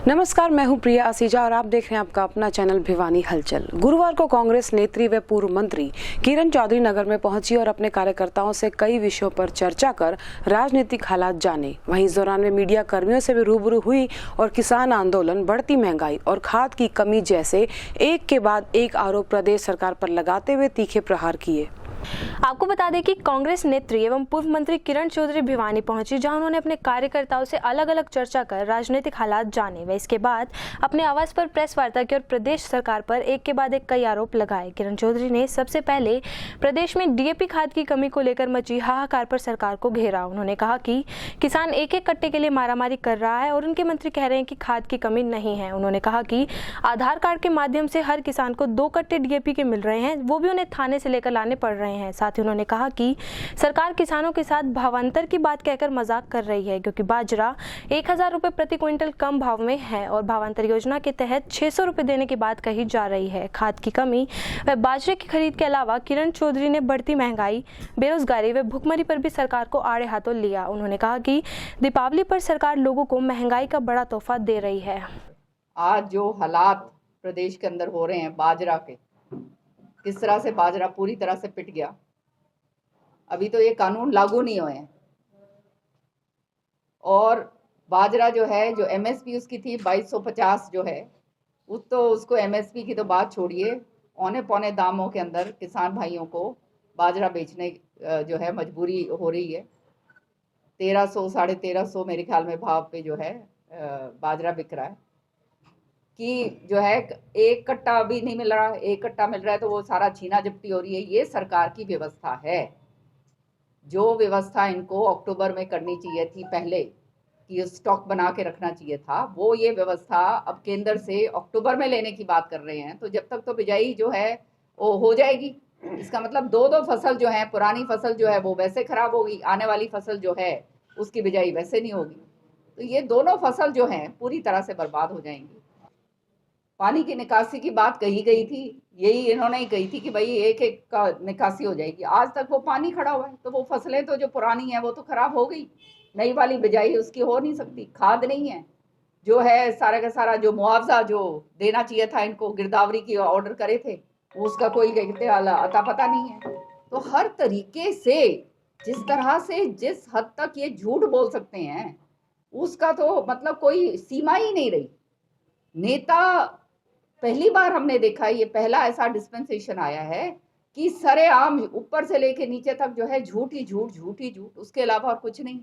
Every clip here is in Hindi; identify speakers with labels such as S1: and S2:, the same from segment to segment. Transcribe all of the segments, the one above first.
S1: नमस्कार, मैं हूं प्रिया असीजा और आप देख रहे हैं आपका अपना चैनल भिवानी हलचल। गुरुवार को कांग्रेस नेत्री व पूर्व मंत्री किरण चौधरी नगर में पहुंची और अपने कार्यकर्ताओं से कई विषयों पर चर्चा कर राजनीतिक हालात जाने। वहीं इस दौरान वे मीडिया कर्मियों से भी रूबरू हुई और किसान आंदोलन, बढ़ती महंगाई और खाद की कमी जैसे एक के बाद एक आरोप प्रदेश सरकार पर लगाते हुए तीखे प्रहार किए।
S2: आपको बता दें कि कांग्रेस नेत्री एवं पूर्व मंत्री किरण चौधरी भिवानी पहुंची, जहां उन्होंने अपने कार्यकर्ताओं से अलग अलग चर्चा कर राजनीतिक हालात जाने व इसके बाद अपने आवास पर प्रेस वार्ता की और प्रदेश सरकार पर एक के बाद एक कई आरोप लगाए। किरण चौधरी ने सबसे पहले प्रदेश में डीएपी खाद की कमी को लेकर मची हाहाकार पर सरकार को घेरा। उन्होंने कहा कि किसान एक एक कट्टे के लिए मारामारी कर रहा है और उनके मंत्री कह रहे हैं कि खाद की कमी नहीं है। उन्होंने कहा कि आधार कार्ड के माध्यम से हर किसान को 2 कट्टे डीएपी के मिल रहे हैं, वो भी उन्हें थाने से लेकर लाने पड़ रहे हैं। साथ ही उन्होंने कहा कि सरकार किसानों के साथ भावांतर की बात कहकर मजाक कर रही है, क्योंकि बाजरा 1000 रुपए प्रति क्विंटल कम भाव में है और भावांतर योजना के तहत 600 रुपए देने की बात कही जा रही है। खाद की कमी व बाजरे की खरीद के अलावा किरण चौधरी ने बढ़ती महंगाई, बेरोजगारी व भुखमरी पर भी सरकार को आड़े हाथों लिया। उन्होंने कहा कि दीपावली पर सरकार लोगों को महंगाई का बड़ा तोहफा दे रही है।
S3: आज जो हालात प्रदेश के अंदर हो रहे हैं बाजरा के, किस तरह से बाजरा पूरी तरह से पिट गया। अभी तो ये कानून लागू नहीं हुए हैं और बाजरा जो है, जो एमएसपी उसकी थी 2250 जो है, उसको एमएसपी की तो बात छोड़िए, औने पौने दामों के अंदर किसान भाइयों को बाजरा बेचने जो है मजबूरी हो रही है। 1300 1350 मेरे ख्याल में भाव पे जो है बाजरा बिक रहा है कि जो है एक कट्टा अभी नहीं मिल रहा, एक कट्टा मिल रहा है तो वो सारा छीना झपटी हो रही है। ये सरकार की व्यवस्था है। जो व्यवस्था इनको अक्टूबर में करनी चाहिए थी पहले, कि स्टॉक बना के रखना चाहिए था, वो ये व्यवस्था अब केंद्र से अक्टूबर में लेने की बात कर रहे हैं। तो जब तक तो बिजाई जो है वो हो जाएगी। इसका मतलब दो फसल जो है, पुरानी फसल जो है वो वैसे खराब होगी, आने वाली फसल जो है उसकी बिजाई वैसे नहीं होगी। तो ये दोनों फसल जो है पूरी तरह से बर्बाद हो जाएंगी। पानी की निकासी की बात कही गई थी, यही इन्होंने ही कही थी कि भाई एक एक का निकासी हो जाएगी। आज तक वो पानी खड़ा हुआ है, तो वो फसलें तो जो पुरानी है वो तो खराब हो गई, नई वाली बिजाई उसकी हो नहीं सकती। खाद नहीं है, जो है सारा का सारा जो मुआवजा जो देना चाहिए था इनको, गिरदावरी की ऑर्डर करे थे, उसका कोई कहते अता पता नहीं है। तो हर तरीके से जिस तरह से जिस हद तक ये झूठ बोल सकते हैं उसका तो मतलब कोई सीमा ही नहीं रही। नेता पहली बार हमने देखा, ये पहला ऐसा डिस्पेंसेशन आया है कि सरेआम ऊपर से लेके नीचे तक जो है झूठ ही झूठ, उसके अलावा और कुछ नहीं।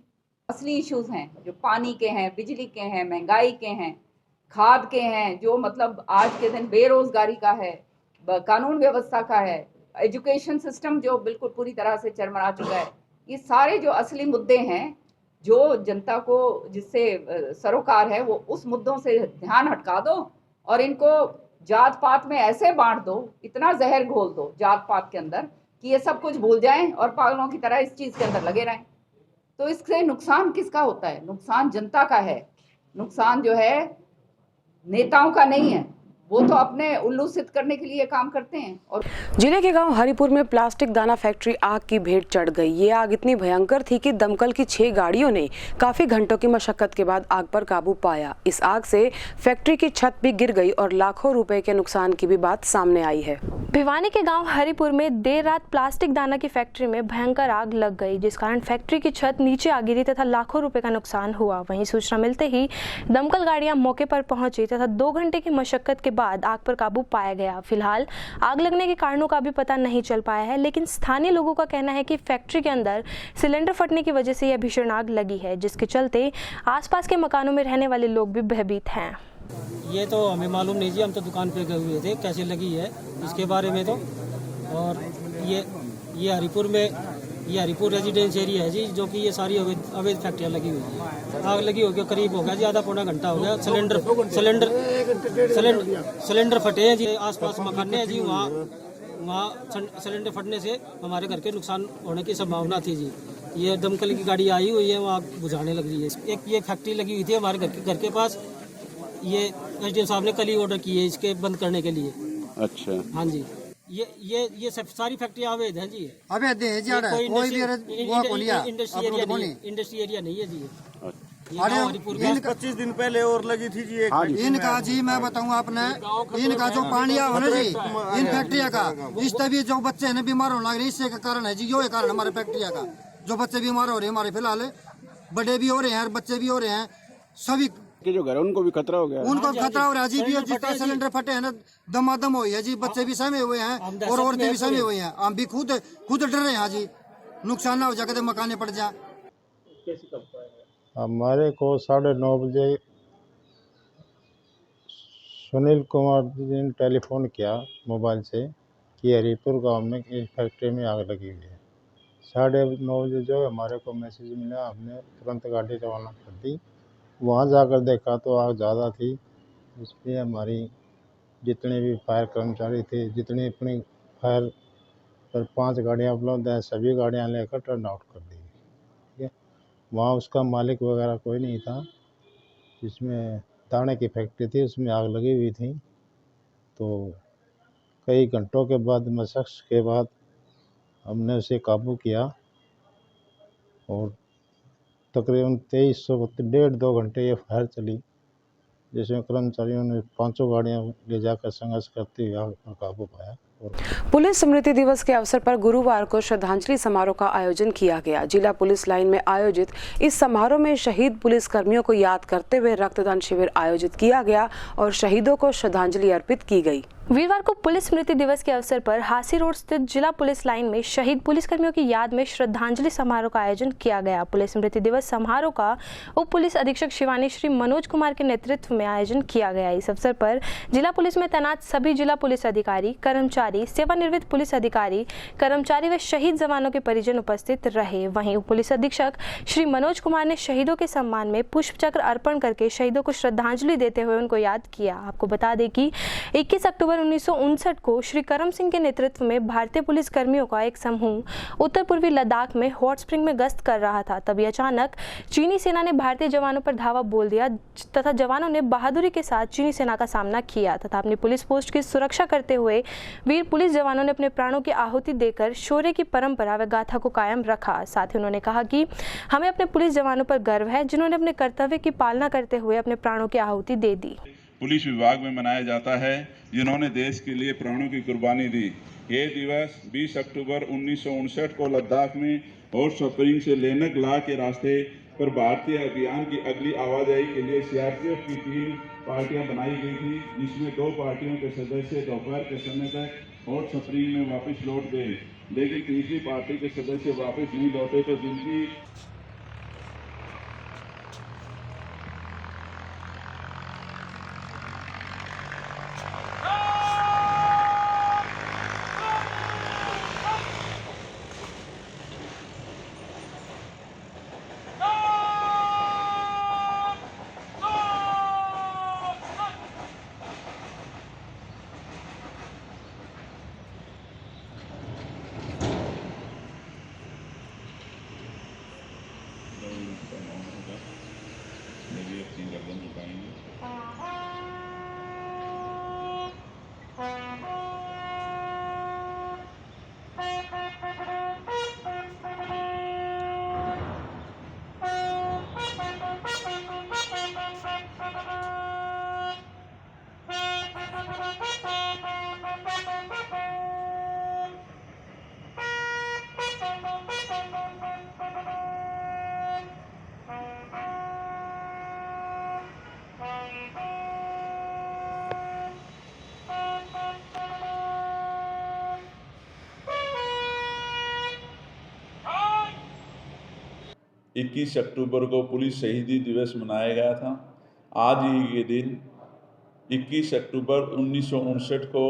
S3: असली इश्यूज हैं जो पानी के हैं, बिजली के हैं, महंगाई के हैं, खाद के हैं, जो मतलब आज के दिन बेरोजगारी का है, कानून व्यवस्था का है, एजुकेशन सिस्टम जो बिल्कुल पूरी तरह से चरमरा चुका है। ये सारे जो असली मुद्दे हैं जो जनता को जिससे सरोकार है, वो उस मुद्दों से ध्यान हटका दो और इनको जात पात में ऐसे बांट दो, इतना जहर घोल दो जात पात के अंदर कि ये सब कुछ भूल जाएं और पागलों की तरह इस चीज के अंदर लगे रहें। तो इससे नुकसान किसका होता है? नुकसान जनता का है। नुकसान जो है नेताओं का नहीं है, वो तो अपने उल्लू सिद्ध करने के लिए काम करते हैं। और
S1: जिले के गांव हरिपुर में प्लास्टिक दाना फैक्ट्री आग की भेंट चढ़ गई। ये आग इतनी भयंकर थी कि दमकल की 6 गाड़ियों ने काफी घंटों की मशक्कत के बाद आग पर काबू पाया। इस आग से फैक्ट्री की छत भी गिर गई और लाखों रुपए के नुकसान की भी बात सामने आई है।
S2: भिवानी के गांव हरिपुर में देर रात प्लास्टिक दाना की फैक्ट्री में भयंकर आग लग गई, जिस कारण फैक्ट्री की छत नीचे आ गिरी तथा लाखों रुपए का नुकसान हुआ। वहीं सूचना मिलते ही दमकल गाड़ियां मौके पर पहुंची तथा 2 घंटे की मशक्कत के बाद आग पर काबू पाया गया। फिलहाल आग लगने के कारणों का भी पता नहीं चल पाया है, लेकिन स्थानीय लोगों का कहना है कि फैक्ट्री के अंदर सिलेंडर फटने की वजह से यह भीषण आग लगी है, जिसके चलते आसपास के मकानों में रहने वाले लोग भी भयभीत हैं।
S4: ये तो हमें मालूम नहीं जी, हम तो दुकान पे गए हुए थे, कैसे लगी है इसके बारे में तो। और ये हरिपुर रेजिडेंस एरिया है जी, जो कि ये सारी अवैध फैक्ट्रियाँ लगी हुई है। आग लगी होगी करीब हो गया जी, आधा पौना घंटा हो गया। सिलेंडर फटे हैं जी, आसपास मकाने हैं जी, वहाँ सिलेंडर फटने से हमारे घर के नुकसान होने की संभावना थी जी। ये दमकल की गाड़ी आई हुई है, वहाँ बुझाने लग रही है। एक ये फैक्ट्री लगी हुई थी हमारे घर के पास, ये एसडीएम साहब ने कल ही ऑर्डर किए इसके बंद करने के लिए। अच्छा, हाँ जी। ये सब सारी फैक्ट्रियाँ अवैध हैं जी, अवैध है जी। कोई इंडस्ट्री एरिया नहीं है जी।
S5: इनका
S6: 25 दिन पहले और लगी थी जी एक
S5: इनका जी मैं बताऊँ आपने, इनका जो पानी है ना जी इन फैक्ट्रिया का, इस तभी जो बच्चे हैं बीमार होने लग रहे, इससे का कारण है जी, यो कारण हमारे फैक्ट्रिया का जो बच्चे बीमार हो रहे हैं हमारे, फिलहाल बड़े भी हो रहे हैं बच्चे भी हो रहे हैं, सभी
S6: के जो घर उनको भी खतरा हो गया,
S5: उनको खतरा हो रहा है जी। भी जितना सिलेंडर फटे हैं ना दमादम हुई है जी, बच्चे भी सहमे हुए हैं और औरतें भी सहमे हुई हैं, हम भी खुद डर रहे हैं जी, नुकसान ना हो जाए, मकाने पड़ जाए।
S7: हमारे को 9:30 बजे सुनील कुमार जी ने टेलीफोन किया मोबाइल से कि हरिपुर गांव में एक फैक्ट्री में आग लगी हुई है। 9:30 बजे जो हमारे को मैसेज मिला, हमने तुरंत गाड़ी रवाना कर दी। वहाँ जाकर देखा तो आग ज़्यादा थी, इसलिए हमारी जितने भी फायर कर्मचारी थे, जितनी अपनी फायर पर 5 गाड़ियाँ उपलब्ध हैं, सभी गाड़ियाँ लेकर टर्न आउट कर दी। ठीक है, वहाँ उसका मालिक वगैरह कोई नहीं था, जिसमें दाने की फैक्ट्री थी उसमें आग लगी हुई थी। तो कई घंटों के बाद मशक्क़त के बाद हमने उसे काबू किया और तकरीबन 1.5-2 घंटे ये फायर चली, जिसमें कर्मचारियों ने 5 गाड़ियाँ ले जाकर संघर्ष करते हुए आग पर काबू पाया।
S1: पुलिस स्मृति दिवस के अवसर पर गुरुवार को श्रद्धांजलि समारोह का आयोजन किया गया। जिला पुलिस लाइन में आयोजित इस समारोह में शहीद पुलिस कर्मियों को याद करते हुए रक्तदान शिविर आयोजित किया गया और शहीदों को श्रद्धांजलि अर्पित की गई।
S2: वीरवार को पुलिस स्मृति दिवस के अवसर पर हासी रोड स्थित जिला पुलिस लाइन में शहीद पुलिसकर्मियों की याद में श्रद्धांजलि समारोह का आयोजन किया गया। पुलिस स्मृति दिवस समारोह का उप पुलिस अधीक्षक शिवानी श्री मनोज कुमार के नेतृत्व में आयोजन किया गया। इस अवसर पर जिला पुलिस में तैनात सभी जिला पुलिस अधिकारी, कर्मचारी, सेवानिवृत्त पुलिस अधिकारी, कर्मचारी व शहीद जवानों के परिजन उपस्थित रहे। वहीं उप पुलिस अधीक्षक श्री मनोज कुमार ने शहीदों के सम्मान में पुष्प चक्र अर्पण करके शहीदों को श्रद्धांजलि देते हुए उनको याद किया। आपको बता दें कि 21 अक्टूबर 1959 को श्री करम सिंह के नेतृत्व में भारतीय पुलिस कर्मियों का एक समूह उत्तर पूर्वी लद्दाख में हॉट स्प्रिंग में गश्त कर रहा था। तभी अचानक चीनी सेना ने भारतीय जवानों पर धावा बोल दिया तथा जवानों ने बहादुरी के साथ चीनी सेना का सामना किया तथा अपनी पुलिस पोस्ट की सुरक्षा करते हुए वीर पुलिस जवानों ने अपने प्राणों की आहुति देकर शौर्य की परंपरा व गाथा को कायम रखा। साथ ही उन्होंने कहा कि हमें अपने पुलिस जवानों पर गर्व है, जिन्होंने अपने कर्तव्य की पालना करते हुए अपने प्राणों की आहुति दे दी।
S8: पुलिस विभाग में मनाया जाता है, जिन्होंने देश के लिए प्राणों की कुर्बानी दी। ये दिवस 20 अक्टूबर 1959 को लद्दाख में हॉट स्प्रिंग से लेनक ला के रास्ते पर भारतीय अभियान की अगली आवाजाही के लिए सीआरपीएफ की 3 पार्टियां बनाई गई थी, जिसमें 2 पार्टियों के सदस्य दोपहर के समय तक हॉट स्प्रिंग में वापस लौट गए, लेकिन तीसरी पार्टी के सदस्य वापस नहीं लौटे तो जिनकी इक्कीस अक्टूबर को पुलिस शहीदी दिवस मनाया गया था। आज ही ये दिन 21 अक्टूबर 1959 को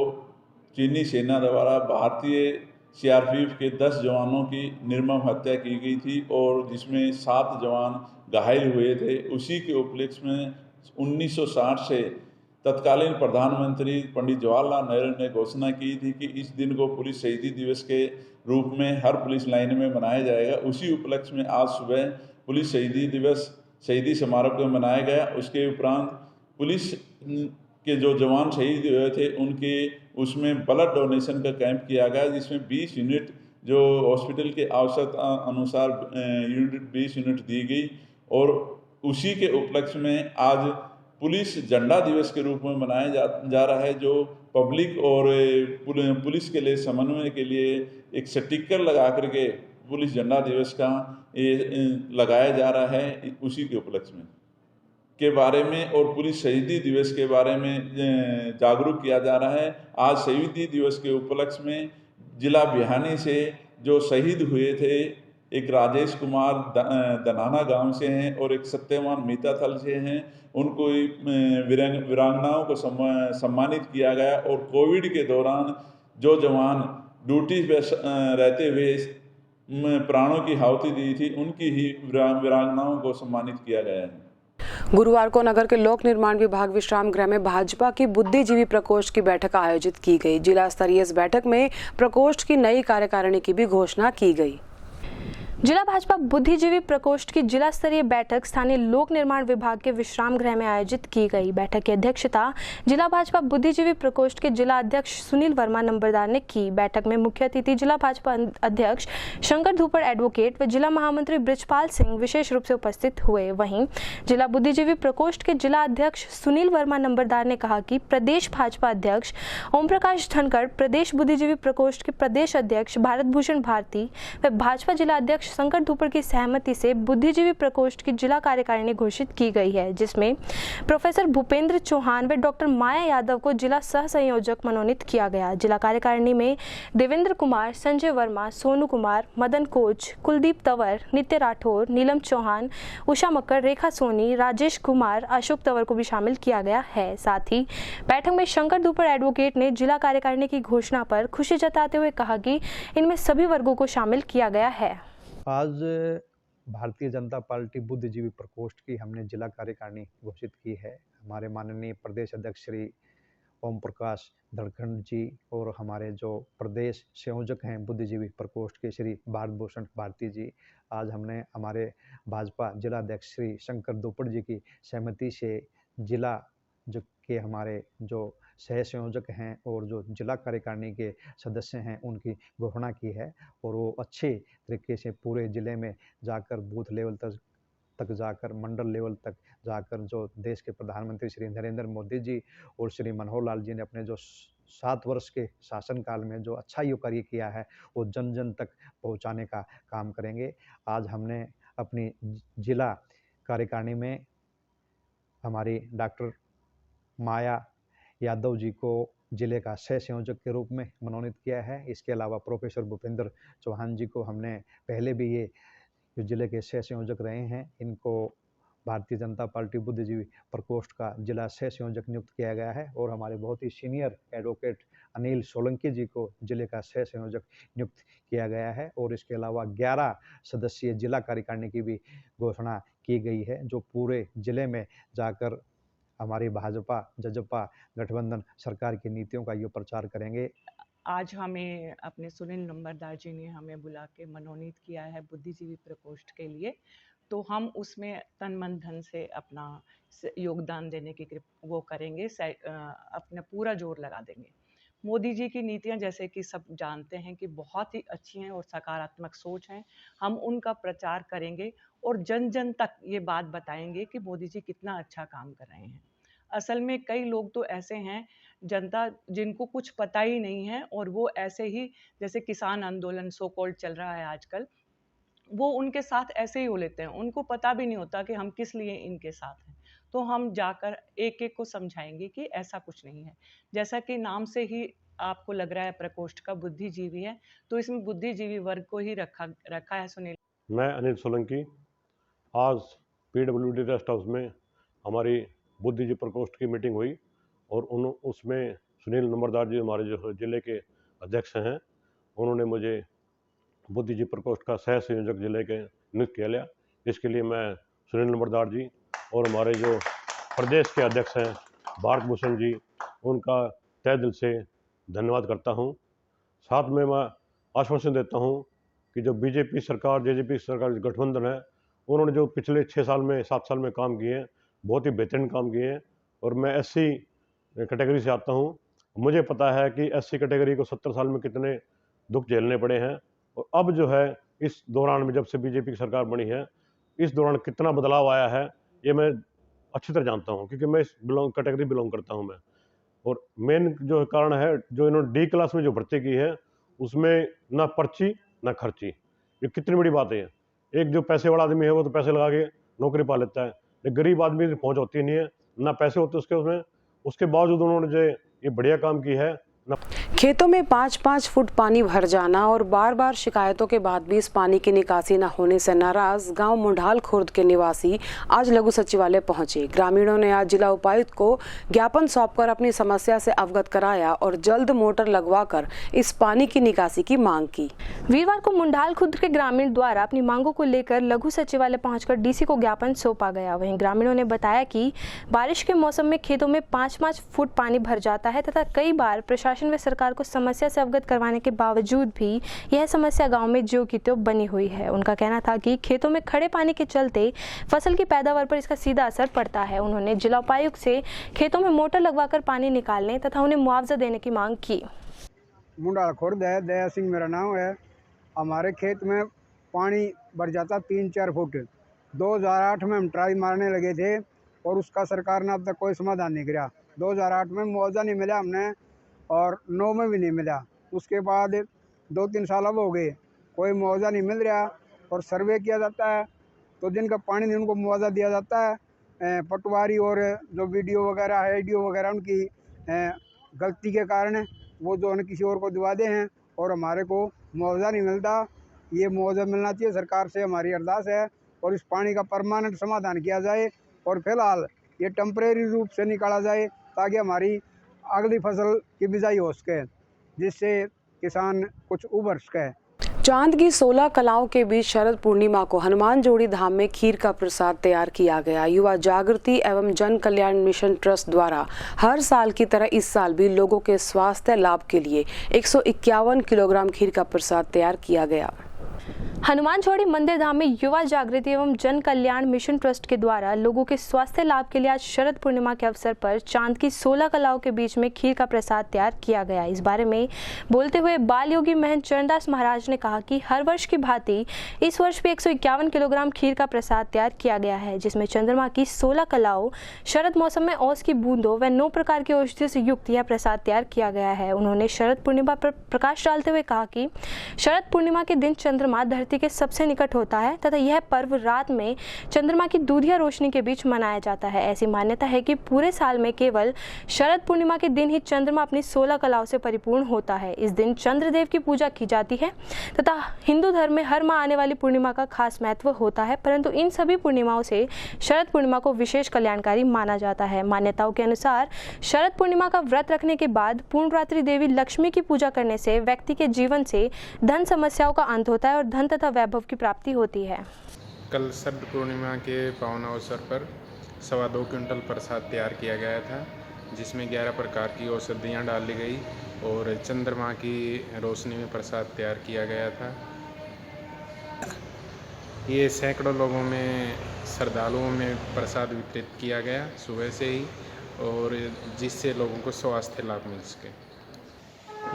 S8: चीनी सेना द्वारा भारतीय सीआरपीएफ के 10 जवानों की निर्मम हत्या की गई थी और जिसमें 7 जवान घायल हुए थे। उसी के उपलक्ष्य में 1960 से तत्कालीन प्रधानमंत्री पंडित जवाहरलाल नेहरू ने घोषणा की थी कि इस दिन को पुलिस शहीदी दिवस के रूप में हर पुलिस लाइन में मनाया जाएगा। उसी उपलक्ष्य में आज सुबह पुलिस शहीदी दिवस शहीदी समारोह को मनाया गया। उसके उपरांत पुलिस के जो जवान शहीद हुए थे उनके उसमें ब्लड डोनेशन का कैंप किया गया, जिसमें 20 यूनिट जो हॉस्पिटल के आवश्यकता अनुसार यूनिट 20 यूनिट दी गई और उसी के उपलक्ष्य में आज पुलिस झंडा दिवस के रूप में मनाया जा रहा है, जो पब्लिक और पुलिस के लिए समन्वय के लिए एक स्टिकर लगा करके पुलिस झंडा दिवस का लगाया जा रहा है। उसी के उपलक्ष्य में के बारे में और पुलिस शहीदी दिवस के बारे में जागरूक किया जा रहा है। आज शहीदी दिवस के उपलक्ष्य में जिला बिहानी से जो शहीद हुए थे, एक राजेश कुमार दनाना गांव से हैं और एक सत्यवान मीताथल से हैं, उनको वीरांगनाओं को सम्मानित किया गया। और कोविड के दौरान जो जवान ड्यूटी पे रहते हुए प्राणों की आहुति दी थी, उनकी ही वीरांगनाओं को सम्मानित किया गया है।
S1: गुरुवार को नगर के लोक निर्माण विभाग विश्राम गृह में भाजपा की बुद्धिजीवी प्रकोष्ठ की बैठक आयोजित की गई। जिला स्तरीय इस बैठक में प्रकोष्ठ की नई कार्यकारिणी की भी घोषणा की गई।
S2: जिला भाजपा बुद्धिजीवी प्रकोष्ठ की जिला स्तरीय बैठक स्थानीय लोक निर्माण विभाग के विश्राम गृह में आयोजित की गई। बैठक की अध्यक्षता जिला भाजपा बुद्धिजीवी प्रकोष्ठ के जिला अध्यक्ष सुनील वर्मा नंबरदार ने की। बैठक में मुख्य अतिथि जिला भाजपा अध्यक्ष शंकर धूपड़ एडवोकेट व जिला महामंत्री ब्रिजपाल सिंह विशेष रूप से उपस्थित हुए। वहीं जिला बुद्धिजीवी प्रकोष्ठ के जिला अध्यक्ष सुनील वर्मा नंबरदार ने कहा कि प्रदेश भाजपा अध्यक्ष ओम प्रकाश धनखड़, प्रदेश बुद्धिजीवी प्रकोष्ठ के प्रदेश अध्यक्ष भारत भूषण भारती व भाजपा जिला अध्यक्ष शंकर धूपड़ की सहमति से बुद्धिजीवी प्रकोष्ठ की जिला कार्यकारिणी घोषित की गई है, जिसमें प्रोफेसर भूपेंद्र चौहान व डॉक्टर माया यादव को जिला सह संयोजक मनोनीत किया गया। जिला कार्यकारिणी में देवेंद्र कुमार, संजय वर्मा, सोनू कुमार, मदन कोच, कुलदीप तंवर, नित्य राठौर, नीलम चौहान, उषा मक्कर, रेखा सोनी, राजेश कुमार, अशोक तंवर को भी शामिल किया गया है। साथ ही बैठक में शंकर धूपड़ एडवोकेट ने जिला कार्यकारिणी की घोषणा पर खुशी जताते हुए कहा कि इनमें सभी वर्गों को शामिल किया गया है।
S9: आज भारतीय जनता पार्टी बुद्धिजीवी प्रकोष्ठ की हमने जिला कार्यकारिणी घोषित की है। हमारे माननीय प्रदेश अध्यक्ष श्री ओम प्रकाश धनखड़ जी और हमारे जो प्रदेश संयोजक हैं बुद्धिजीवी प्रकोष्ठ के श्री भारत भूषण भारती जी, आज हमने हमारे भाजपा जिला अध्यक्ष श्री शंकर धूपड़ जी की सहमति से जिला जो के हमारे जो सह संयोजक हैं और जो जिला कार्यकारिणी के सदस्य हैं उनकी घोषणा की है। और वो अच्छे तरीके से पूरे ज़िले में जाकर बूथ लेवल तक जाकर मंडल लेवल तक जाकर जो देश के प्रधानमंत्री श्री नरेंद्र मोदी जी और श्री मनोहर लाल जी ने अपने जो 7 वर्ष के शासनकाल में जो अच्छा यो कार्य किया है वो जन जन तक पहुंचाने का काम करेंगे। आज हमने अपनी जिला कार्यकारिणी में हमारी डॉक्टर माया यादव जी को जिले का सह संयोजक के रूप में मनोनीत किया है। इसके अलावा प्रोफेसर भूपेंद्र चौहान जी को हमने पहले भी ये जो जिले के सह संयोजक रहे हैं, इनको भारतीय जनता पार्टी बुद्धिजीवी प्रकोष्ठ का जिला सह संयोजक नियुक्त किया गया है। और हमारे बहुत ही सीनियर एडवोकेट अनिल सोलंकी जी को जिले का सह संयोजक नियुक्त किया गया है। और इसके अलावा 11 सदस्यीय जिला कार्यकारिणी की भी घोषणा की गई है, जो पूरे जिले में जाकर हमारी भाजपा जजपा गठबंधन सरकार की नीतियों का ये प्रचार करेंगे।
S10: आज हमें अपने सुनील नंबरदार जी ने हमें बुला के मनोनीत किया है बुद्धिजीवी प्रकोष्ठ के लिए, तो हम उसमें तन मन धन से अपना योगदान देने की वो करेंगे, अपना पूरा जोर लगा देंगे। मोदी जी की नीतियां जैसे कि सब जानते हैं कि बहुत ही अच्छी हैं और सकारात्मक सोच हैं। हम उनका प्रचार करेंगे और जन जन तक ये बात बताएंगे कि मोदी जी कितना अच्छा काम कर रहे हैं। असल में कई लोग तो ऐसे हैं जनता जिनको कुछ पता ही नहीं है और वो ऐसे ही जैसे किसान आंदोलन सो कॉल्ड चल रहा है आजकल, वो उनके साथ ऐसे ही हो लेते हैं, उनको पता भी नहीं होता कि हम किस लिए इनके साथ हैं। तो हम जाकर एक एक को समझाएंगे कि ऐसा कुछ नहीं है। जैसा कि नाम से ही आपको लग रहा है प्रकोष्ठ का बुद्धिजीवी है, तो इसमें बुद्धिजीवी वर्ग को ही रखा है। सुनील,
S11: मैं अनिल सोलंकी, आज PWD रेस्ट हाउस में हमारी बुद्धिजीवी प्रकोष्ठ की मीटिंग हुई और उसमें सुनील नंबरदार जी हमारे जो जिले के अध्यक्ष हैं, उन्होंने मुझे बुद्धिजीवी प्रकोष्ठ का सह संयोजक जिले के नियुक्त किया लिया। इसके लिए मैं सुनील नंबरदार जी और हमारे जो प्रदेश के अध्यक्ष हैं भारत भूषण जी, उनका तहे दिल से धन्यवाद करता हूं। साथ में मैं आश्वासन देता हूं कि जो बीजेपी सरकार जेजेपी सरकार गठबंधन है, उन्होंने जो पिछले 6 साल में 7 साल में काम किए हैं, बहुत ही बेहतरीन काम किए हैं। और मैं SC कैटेगरी से आता हूं, मुझे पता है कि SC कैटेगरी को 70 साल में कितने दुख झेलने पड़े हैं। और अब जो है इस दौरान में जब से बीजेपी की सरकार बनी है, इस दौरान कितना बदलाव आया है, ये मैं अच्छी तरह जानता हूँ, क्योंकि मैं इस कैटेगरी बिलोंग करता हूँ मैं। और मेन जो कारण है, जो इन्होंने डी क्लास में जो भर्ती की है, उसमें ना पर्ची ना खर्ची। ये कितनी बड़ी बात है। एक जो पैसे वाला आदमी है वो तो पैसे लगा के नौकरी पा लेता है, लेकिन गरीब आदमी की पहुँच होती नहीं है, ना पैसे होते उसके उसमें। उसके बावजूद उन्होंने जो ये बढ़िया काम की है।
S1: खेतों में 5-5 फुट पानी भर जाना और बार बार शिकायतों के बाद भी इस पानी की निकासी न होने से नाराज गांव मुंडाल खुर्द के निवासी आज लघु सचिवालय पहुंचे। ग्रामीणों ने आज जिला उपायुक्त को ज्ञापन सौंपकर अपनी समस्या से अवगत कराया और जल्द मोटर लगवाकर इस पानी की निकासी की मांग की।
S2: वीरवार को मुंडाल खुर्द के ग्रामीण द्वारा अपनी मांगों को लेकर लघु सचिवालय पहुंचकर डीसी को ज्ञापन सौंपा गया। वहीं ग्रामीणों ने बताया कि बारिश के मौसम में खेतों में 5-5 फुट पानी भर जाता है तथा कई बार प्रशासन व सरकार को समस्या से अवगत करवाने के बावजूद भी यह समस्या गांव में ज्यों की त्यों बनी हुई है। उनका कहना था कि खेतों में खड़े पानी के चलते फसल की पैदावार पर इसका सीधा असर पड़ता है। उन्होंने जिला उपायुक्त से खेतों में मोटर लगवाकर पानी निकालने तथा उन्हें मुआवजा देने की मांग की।
S12: मुंडाल खुर्द है, दया सिंह मेरा नाम है। हमारे खेत में पानी भर जाता 3-4 फुट। 2008 में हम ट्राई मारने लगे थे और उसका सरकार ने अब तक कोई समाधान नहीं किया। 2008 में मुआवजा नहीं मिला हमने और 9 में भी नहीं मिला। उसके बाद 2-3 साल अब हो गए, कोई मुआवजा नहीं मिल रहा और सर्वे किया जाता है तो जिनका पानी नहीं उनको मुआवजा दिया जाता है। पटवारी और जो वीडियो वगैरह है, एडीओ वगैरह, उनकी गलती के कारण वो जो है किसी और को दिवा दे हैं और हमारे को मुआवजा नहीं मिलता। ये मुआवजा मिलना चाहिए, सरकार से हमारी अरदास है और इस पानी का परमानेंट समाधान किया जाए और फिलहाल ये टेम्परेरी रूप से निकाला जाए ताकि हमारी अगली फसल की बिजाई हो सके, जिससे किसान कुछ उभर सके।
S1: चांद की 16 कलाओं के बीच शरद पूर्णिमा को हनुमान जोड़ी धाम में खीर का प्रसाद तैयार किया गया। युवा जागृति एवं जन कल्याण मिशन ट्रस्ट द्वारा हर साल की तरह इस साल भी लोगों के स्वास्थ्य लाभ के लिए 151 किलोग्राम खीर का प्रसाद तैयार किया गया।
S2: हनुमान जोड़ी मंदिर धाम में युवा जागृति एवं जन कल्याण मिशन ट्रस्ट के द्वारा लोगों के स्वास्थ्य लाभ के लिए आज शरद पूर्णिमा के अवसर पर चांद की 16 कलाओं के बीच में खीर का प्रसाद तैयार किया गया। इस बारे में बोलते हुए बाल योगी महंत चरणदास महाराज ने कहा कि हर वर्ष की भांति इस वर्ष भी 151 किलोग्राम खीर का प्रसाद तैयार किया गया है, जिसमें चंद्रमा की 16 कलाओं, शरद मौसम में औस की बूंदों व 9 प्रकार की औषधियों से युक्त यह प्रसाद तैयार किया गया है। उन्होंने शरद पूर्णिमा पर प्रकाश डालते हुए कहा कि शरद पूर्णिमा के दिन चंद्रमा धरती के सबसे निकट होता है तथा यह पर्व रात में चंद्रमा की दूधिया रोशनी के बीच मनाया जाता है। ऐसी मान्यता है कि पूरे साल में केवल शरद पूर्णिमा के दिन ही चंद्रमा अपनी 16 कलाओं से परिपूर्ण होता है। इस दिन चंद्रदेव की पूजा की जाती है तथा हिंदू धर्म में हर माह आने वाली पूर्णिमा का खास महत्व होता है, परंतु इन सभी पूर्णिमाओं से शरद पूर्णिमा को विशेष कल्याणकारी माना जाता है। मान्यताओं के अनुसार शरद पूर्णिमा का व्रत रखने के बाद पूर्णरात्रि देवी लक्ष्मी की पूजा करने से व्यक्ति के जीवन से धन समस्याओं का अंत होता है और धन तथा वैभव की प्राप्ति होती है।
S13: कल शरद पूर्णिमा के पावन अवसर पर 2.25 क्विंटल प्रसाद तैयार किया गया था, जिसमें 11 प्रकार की औषधियाँ डाली गई और चंद्रमा की रोशनी में प्रसाद तैयार किया गया था। ये सैकड़ों लोगों में, श्रद्धालुओं में प्रसाद वितरित किया गया सुबह से ही, और जिससे लोगों को स्वास्थ्य लाभ मिल सके।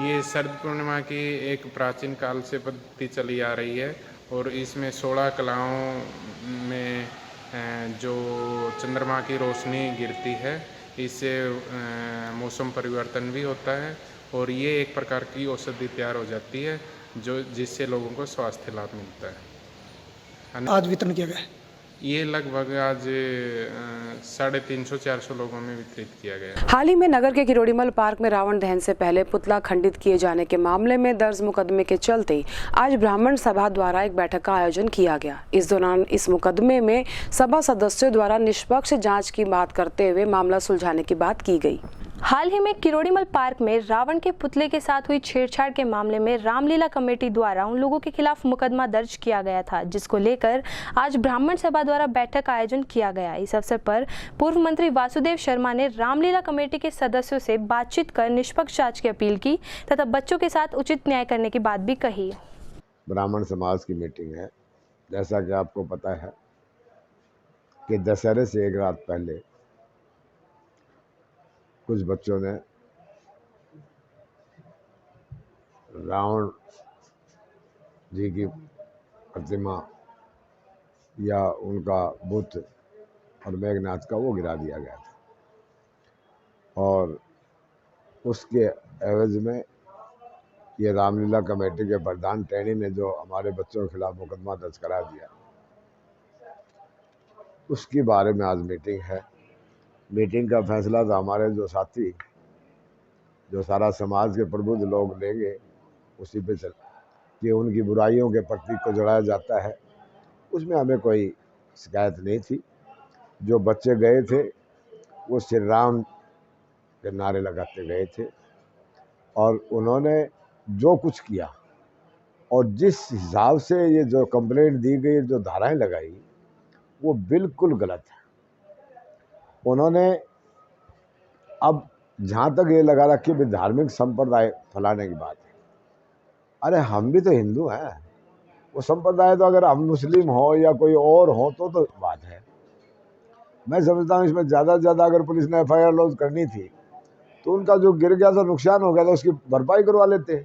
S13: ये शरद पूर्णिमा की एक प्राचीन काल से पद्धति चली आ रही है और इसमें 16 कलाओं में जो चंद्रमा की रोशनी गिरती है, इससे मौसम परिवर्तन भी होता है और ये एक प्रकार की औषधि तैयार हो जाती है जिससे लोगों को स्वास्थ्य लाभ मिलता है।
S12: आज वितरण किया गया,
S13: ये लगभग आज 350-400 लोगों में वितरित किया गया।
S1: हाल ही में नगर के किरोड़ीमल पार्क में रावण दहन से पहले पुतला खंडित किए जाने के मामले में दर्ज मुकदमे के चलते आज ब्राह्मण सभा द्वारा एक बैठक का आयोजन किया गया। इस दौरान इस मुकदमे में सभा सदस्यों द्वारा निष्पक्ष जांच की बात करते हुए मामला सुलझाने की बात की गई।
S2: हाल ही में किरोड़ीमल पार्क में रावण के पुतले के साथ हुई छेड़छाड़ के मामले में रामलीला कमेटी द्वारा उन लोगों के खिलाफ मुकदमा दर्ज किया गया था, जिसको लेकर आज ब्राह्मण सभा द्वारा बैठक का आयोजन किया गया। इस अवसर पर पूर्व मंत्री वासुदेव शर्मा ने रामलीला कमेटी के सदस्यों से बातचीत कर निष्पक्ष जांच की अपील की तथा बच्चों के साथ उचित न्याय करने की बात भी कही।
S14: ब्राह्मण समाज की मीटिंग है। जैसा कि आपको पता है कि दशहरे से एक रात पहले कुछ बच्चों ने रावण जी की प्रतिमा या उनका बुत और मेघनाथ का वो गिरा दिया गया था। और उसके एवज में ये रामलीला कमेटी के प्रधान टैनी ने जो हमारे बच्चों के खिलाफ मुकदमा दर्ज करा दिया, उसके बारे में आज मीटिंग है। मीटिंग का फैसला तो हमारे जो साथी, जो सारा समाज के प्रबुद्ध लोग लेंगे, उसी पे चल कि उनकी बुराइयों के प्रतीक को जलाया जाता है। उसमें हमें कोई शिकायत नहीं थी। जो बच्चे गए थे वो श्री राम के नारे लगाते गए थे और उन्होंने जो कुछ किया और जिस हिसाब से ये जो कंप्लेंट दी गई, जो धाराएं लगाई, वो बिल्कुल गलत है। उन्होंने अब जहाँ तक ये लगा रखी भी धार्मिक संप्रदाय फैलाने की बात है, अरे हम भी तो हिंदू हैं। वो संप्रदाय तो अगर हम मुस्लिम हो या कोई और हो तो बात है। मैं समझता हूँ इसमें ज़्यादा से ज़्यादा अगर पुलिस ने FIR लॉन्च करनी थी तो उनका जो गिर गया था, नुकसान हो गया था, उसकी भरपाई करवा लेते।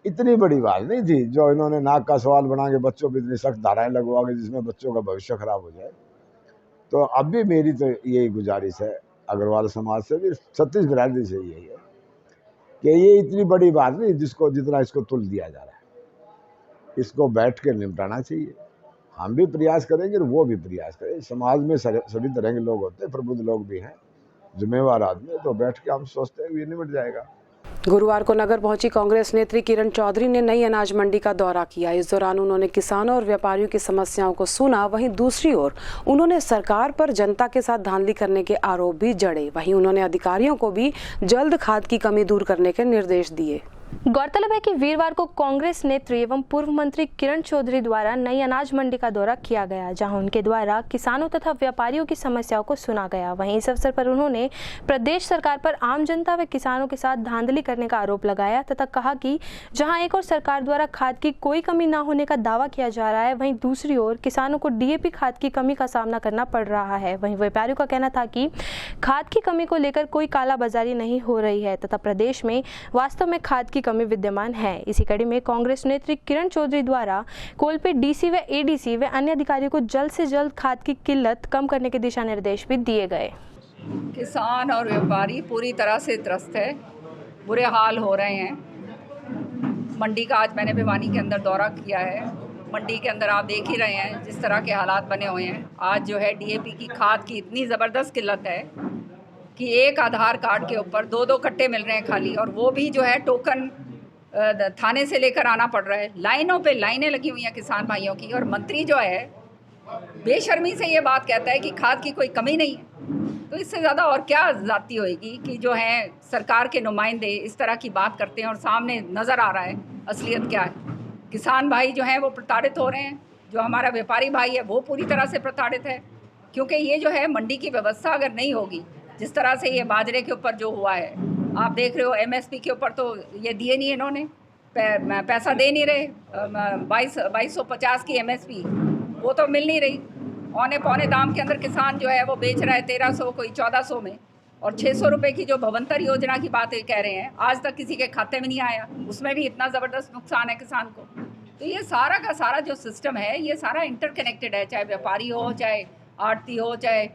S14: इतनी बड़ी बात नहीं थी जो इन्होंने नाक का सवाल बना के बच्चों पर इतनी सख्त धाराएं लगवा के जिसमें बच्चों का भविष्य खराब हो जाए। तो अब भी मेरी तो यही गुजारिश है अग्रवाल समाज से भी, छत्तीस बिरादरी से यही है कि ये इतनी बड़ी बात नहीं जिसको जितना इसको तुल दिया जा रहा है, इसको बैठ कर निपटाना चाहिए। हम भी प्रयास करेंगे और वो भी प्रयास करें। समाज में सभी तरह के लोग होते हैं, प्रबुद्ध लोग भी हैं, जिम्मेवार आदमी, तो बैठ के हम सोचते हैं ये निपट जाएगा।
S1: गुरुवार को नगर पहुंची कांग्रेस नेत्री किरण चौधरी ने नई अनाज मंडी का दौरा किया। इस दौरान उन्होंने किसानों और व्यापारियों की समस्याओं को सुना। वहीं दूसरी ओर उन्होंने सरकार पर जनता के साथ धांधली करने के आरोप भी जड़े। वहीं उन्होंने अधिकारियों को भी जल्द खाद की कमी दूर करने के निर्देश दिए।
S2: गौरतलब है कि वीरवार को कांग्रेस नेत्री एवं पूर्व मंत्री किरण चौधरी द्वारा नई अनाज मंडी का दौरा किया गया, जहां उनके द्वारा किसानों तथा व्यापारियों की समस्याओं को सुना गया। वहीं इस अवसर पर उन्होंने प्रदेश सरकार पर आम जनता व किसानों के साथ धांधली करने का आरोप लगाया तथा कहा कि जहां एक और सरकार द्वारा खाद की कोई कमी न होने का दावा किया जा रहा है, वहीं दूसरी ओर किसानों को DAP खाद की कमी का सामना करना पड़ रहा है। वहीं व्यापारियों का कहना था कि खाद की कमी को लेकर कोई कालाबाजारी नहीं हो रही है तथा प्रदेश में वास्तव में खाद की कमी विद्यमान है। इसी कड़ी में कांग्रेस नेत्री किरण चौधरी द्वारा कोलपेट DC व ADC व अन्य अधिकारियों को जल्द से जल्द खाद की किल्लत कम करने के दिशा निर्देश भी दिए गए।
S3: किसान और व्यापारी पूरी तरह से त्रस्त है, बुरे हाल हो रहे हैं। मंडी का आज मैंने भिवानी के अंदर दौरा किया है। मंडी के अंदर आप देख ही रहे हैं जिस तरह के हालात बने हुए हैं। आज जो है DAP की खाद की इतनी ज़बरदस्त किल्लत है कि एक आधार कार्ड के ऊपर 2-2 कट्टे मिल रहे हैं खाली, और वो भी जो है टोकन थाने से लेकर आना पड़ रहा है। लाइनों पे लाइनें लगी हुई हैं किसान भाइयों की, और मंत्री जो है बेशर्मी से ये बात कहता है कि खाद की कोई कमी नहीं है। तो इससे ज़्यादा और क्या ज़्यादती होएगी कि जो है सरकार के नुमाइंदे इस तरह की बात करते हैं और सामने नज़र आ रहा है असलियत क्या है। किसान भाई जो हैं वो प्रताड़ित हो रहे हैं, जो हमारा व्यापारी भाई है वो पूरी तरह से प्रताड़ित है, क्योंकि ये जो है मंडी की व्यवस्था अगर नहीं होगी, जिस तरह से ये बाजरे के ऊपर जो हुआ है, आप देख रहे हो MSP के ऊपर तो ये दिए नहीं इन्होंने, पैसा दे नहीं रहे। 2250 की MSP वो तो मिल नहीं रही। औने पौने दाम के अंदर किसान जो है वो बेच रहा है 1300, कोई 1400 में, और 600 रुपये की जो भवंतर योजना की बात कह रहे हैं आज तक किसी के खाते में नहीं आया, उसमें भी इतना ज़बरदस्त नुकसान है किसान को। तो ये सारा का सारा जो सिस्टम है ये सारा इंटरकनेक्टेड है, चाहे व्यापारी हो, चाहे आड़ती हो, चाहे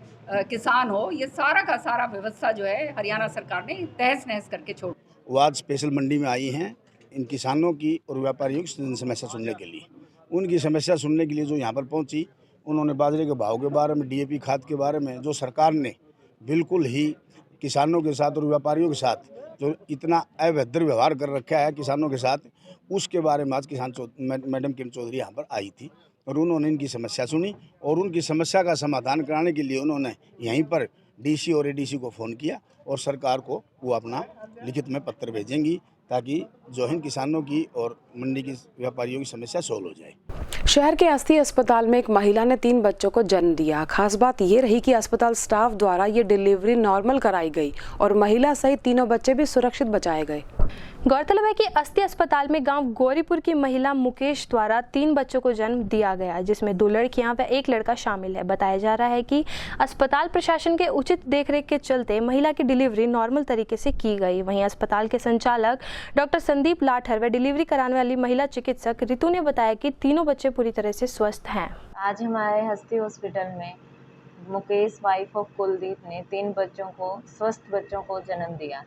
S3: किसान हो, ये सारा का सारा व्यवस्था जो है हरियाणा सरकार ने तहस नहस करके छोड़।
S6: वो आज स्पेशल मंडी में आई हैं इन किसानों की और व्यापारियों की समस्या सुनने के लिए। उनकी समस्या सुनने के लिए जो यहाँ पर पहुँची, उन्होंने बाजरे के भाव के बारे में, DAP खाद के बारे में, जो सरकार ने बिल्कुल ही किसानों के साथ और व्यापारियों के साथ जो इतना अभद्र व्यवहार कर रखा है किसानों के साथ, उसके बारे में आज मैडम किरण चौधरी यहाँ पर आई थी और उन्होंने इनकी समस्या सुनी और उनकी समस्या का समाधान कराने के लिए उन्होंने यहीं पर DC और ADC को फ़ोन किया और सरकार को वो अपना लिखित में पत्र भेजेंगी ताकि जो इन किसानों की और मंडी की व्यापारियों की समस्या सोल्व हो जाए।
S1: शहर के अस्थि अस्पताल में एक महिला ने 3 बच्चों को जन्म दिया। खास बात ये रही कि अस्पताल स्टाफ द्वारा ये डिलीवरी नॉर्मल कराई गई और महिला सहित तीनों बच्चे भी सुरक्षित बचाए गए।
S2: गौरतलब है कि अस्थि अस्पताल में गांव गौरीपुर की महिला मुकेश द्वारा 3 बच्चों को जन्म दिया गया, जिसमें 2 लड़कियां व 1 लड़का शामिल है। बताया जा रहा है कि अस्पताल प्रशासन के उचित देखरेख के चलते महिला की डिलीवरी नॉर्मल तरीके से की गई। वहीं अस्पताल के संचालक डॉक्टर संदीप लाठर व डिलीवरी कराने वाली महिला चिकित्सक रितु ने बताया कि तीनों बच्चे पूरी तरह से स्वस्थ हैं।
S15: आज हमारे हस्ती हॉस्पिटल में मुकेश वाइफ ऑफ कुलदीप ने 3 बच्चों को, स्वस्थ बच्चों को जन्म दिया।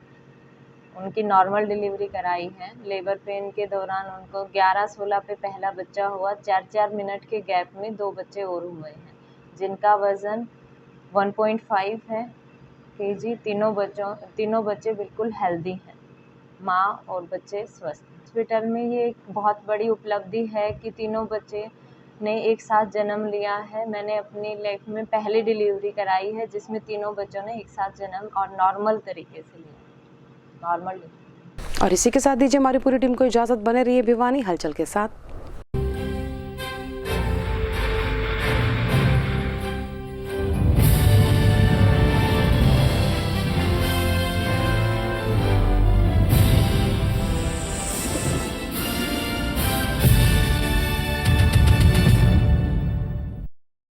S15: उनकी नॉर्मल डिलीवरी कराई है। लेबर पेन के दौरान उनको 11-16 पे पहला बच्चा हुआ। 4-4 मिनट के गैप में 2 बच्चे और हुए हैं, जिनका वज़न 1.5 है केजी। तीनों बच्चे बिल्कुल हेल्दी हैं, माँ और बच्चे स्वस्थ। हॉस्पिटल में ये एक बहुत बड़ी उपलब्धि है कि तीनों बच्चे ने एक साथ जन्म लिया है। मैंने अपनी लाइफ में पहली डिलीवरी कराई है जिसमें तीनों बच्चों ने एक साथ जन्म और नॉर्मल तरीके से लिया, नॉर्मल।
S1: और इसी के साथ दीजिए हमारी पूरी टीम को इजाजत। बने रहिए भिवानी हलचल के साथ।